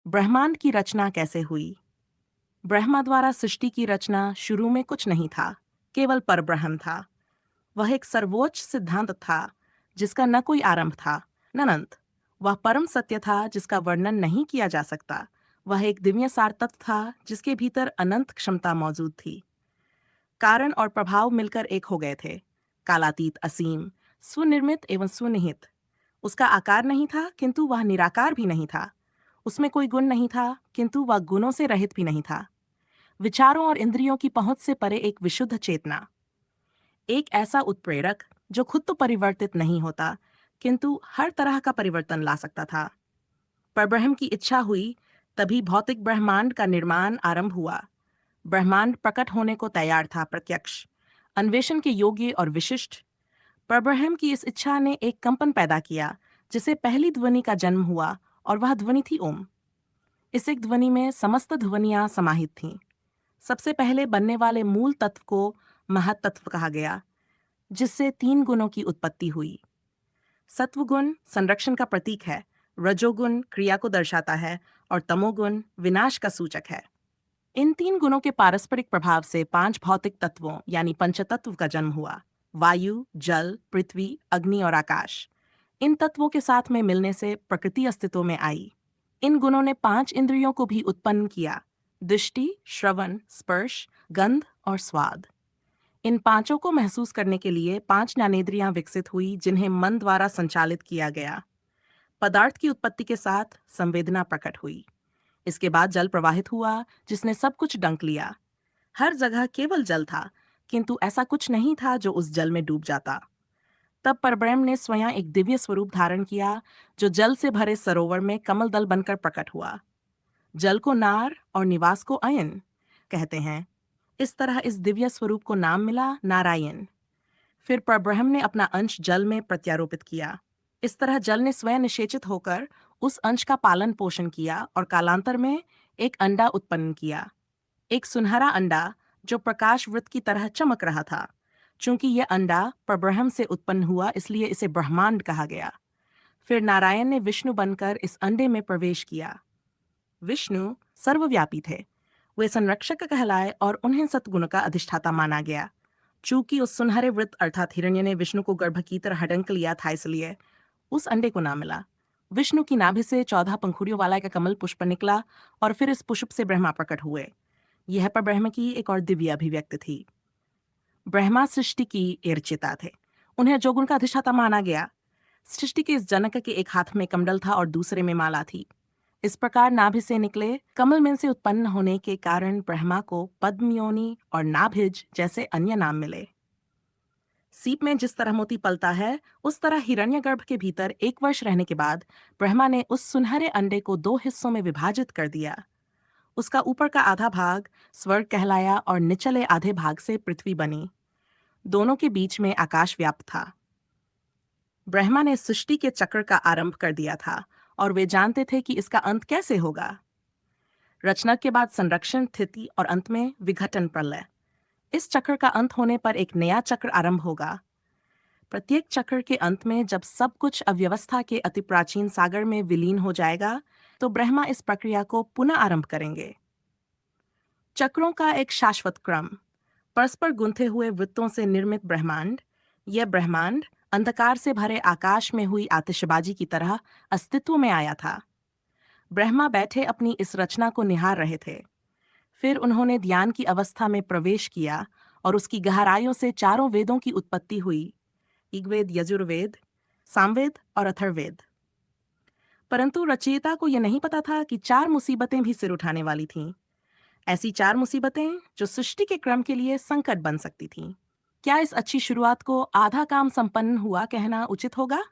ब्रह्मांड की रचना कैसे हुई? ब्रह्मा द्वारा सृष्टि की रचना शुरू में कुछ नहीं था, केवल परब्रह्म था। वह एक सर्वोच्च सिद्धांत था, जिसका न कोई आरंभ था, न अंत। वह परम सत्य था, जिसका वर्णन नहीं किया जा सकता। वह एक दिव्य सार तत्व था, जिसके भीतर अनंत क्षमता मौजूद थी। कारण और प्रभाव मिलकर एक हो गए थे। कालातीत, असीम, स्वनिर्मित एवं स्वनिहित। उसका आकार नहीं था, किंतु वह निराकार भी नहीं था। उसमें कोई गुण नहीं था, किंतु वह गुणों से रहित भी नहीं था। विचारों और इंद्रियों की पहुंच से परे एक विशुद्ध चेतना। एक ऐसा उत्प्रेरक जो खुद तो परिवर्तित नहीं होता, किंतु हर तरह का परिवर्तन ला सकता था। परब्रह्म की इच्छा हुई, तभी भौतिक ब्रह्मांड का निर्माण आरंभ हुआ। ब्रह्मांड प्रकट होने को तैयार था, प्रत्यक्ष, अन्वेषण के योग्य और विशिष्ट। परब्रह्म की इस इच्छा ने एक कंपन पैदा किया, जिसे पहली ध्वनि का जन्म हुआ, और वह ध्वनि थी ओम। इस एक ध्वनि में समस्त ध्वनियां समाहित थीं। सबसे पहले बनने वाले मूल तत्व को महत्तत्व कहा गया, जिससे तीन गुणों की उत्पत्ति हुई। सत्वगुण संरक्षण का प्रतीक है, रजोगुण क्रिया को दर्शाता है, और तमोगुण विनाश का सूचक है। इन तीन गुणों के पारस्परिक प्रभाव से पांच भौतिक तत्वों यानी पंचतत्व का जन्म हुआ। वायु, जल, पृथ्वी, अग्नि और आकाश। इन तत्वों के साथ में मिलने से प्रकृति अस्तित्व में आई। इन गुणों ने पांच इंद्रियों को भी उत्पन्न किया: दृष्टि, श्रवण, स्पर्श, गंध और स्वाद। इन पांचों को महसूस करने के लिए पांच ज्ञानेंद्रियां विकसित हुई, जिन्हें मन द्वारा संचालित किया गया। पदार्थ की उत्पत्ति के साथ संवेदना प्रकट हुई। इसके बाद जल प्रवाहित हुआ, जिसने सब कुछ डंक लिया। हर जगह केवल जल था, किंतु ऐसा कुछ नहीं था जो उस जल में डूब जाता। तब परब्रह्म ने स्वयं एक दिव्य स्वरूप धारण किया, जो जल से भरे सरोवर में कमल दल बनकर प्रकट हुआ। जल को नार और निवास को अयन कहते हैं। इस तरह इस दिव्य स्वरूप को नाम मिला नारायण। फिर परब्रह्म ने अपना अंश जल में प्रत्यारोपित किया। इस तरह जल ने स्वयं निषेचित होकर उस अंश का पालन पोषण किया और कालांतर में एक अंडा उत्पन्न किया। एक सुनहरा अंडा, जो प्रकाश वृत्त की तरह चमक रहा था। चूंकि यह अंडा परब्रह्म से उत्पन्न हुआ, इसलिए इसे ब्रह्मांड कहा गया। फिर नारायण ने विष्णु बनकर इस अंडे में प्रवेश किया। विष्णु सर्वव्यापी थे। वे संरक्षक कहलाए और उन्हें सद्गुण का अधिष्ठाता माना गया। चूंकि उस सुनहरे वृत्त अर्थात हिरण्य ने विष्णु को गर्भ की तरह हडंक लिया था, इसलिए उस अंडे को नाम मिला। विष्णु की नाभि से 14 पंखुड़ियों वाला एक कमल पुष्प निकला, और फिर इस पुष्प से ब्रह्मा प्रकट हुए। यह पर ब्रह्म की एक और दिव्य अभिव्यक्ति थी। ब्रह्मा सृष्टि की एरचिता थे। उन्हें जोगुण का अधिष्ठाता माना गया। सृष्टि के इस जनक के एक हाथ में कमंडल था और दूसरे में माला थी। इस प्रकार नाभि से निकले कमल में से उत्पन्न होने के कारण ब्रह्मा को पद्मयोनि और नाभिज जैसे अन्य नाम मिले। सीप में जिस तरह मोती पलता है, उस तरह हिरण्यगर्भ के भीतर 1 वर्ष रहने के बाद ब्रह्मा ने उस सुनहरे अंडे को 2 हिस्सों में विभाजित कर दिया। उसका ऊपर का आधा भाग स्वर्ग कहलाया और निचले आधे भाग से पृथ्वी बनी। दोनों के बीच में आकाश व्याप्त था। ब्रह्मा ने सृष्टि के चक्र का आरंभ कर दिया था, और वे जानते थे कि इसका अंत कैसे होगा। रचना के बाद संरक्षण, स्थिति और अंत में विघटन, प्रलय। इस चक्र का अंत होने पर एक नया चक्र आरंभ होगा। प्रत्येक चक्र के अंत में जब सब कुछ अव्यवस्था के अति प्राचीन सागर में विलीन हो जाएगा, तो ब्रह्मा इस प्रक्रिया को पुनः आरंभ करेंगे। चक्रों का एक शाश्वत क्रम, परस्पर गुंथे हुए वृत्तों से निर्मित ब्रह्मांड। यह ब्रह्मांड अंधकार से भरे आकाश में हुई आतिशबाजी की तरह अस्तित्व में आया था। ब्रह्मा बैठे अपनी इस रचना को निहार रहे थे। फिर उन्होंने ध्यान की अवस्था में प्रवेश किया, और उसकी गहराइयों से चारों वेदों की उत्पत्ति हुई: ऋग्वेद, यजुर्वेद, सामवेद और अथर्ववेद। परंतु रचयिता को यह नहीं पता था कि 4 मुसीबतें भी सिर उठाने वाली थीं। ऐसी 4 मुसीबतें जो सृष्टि के क्रम के लिए संकट बन सकती थीं। क्या इस अच्छी शुरुआत को आधा काम संपन्न हुआ कहना उचित होगा?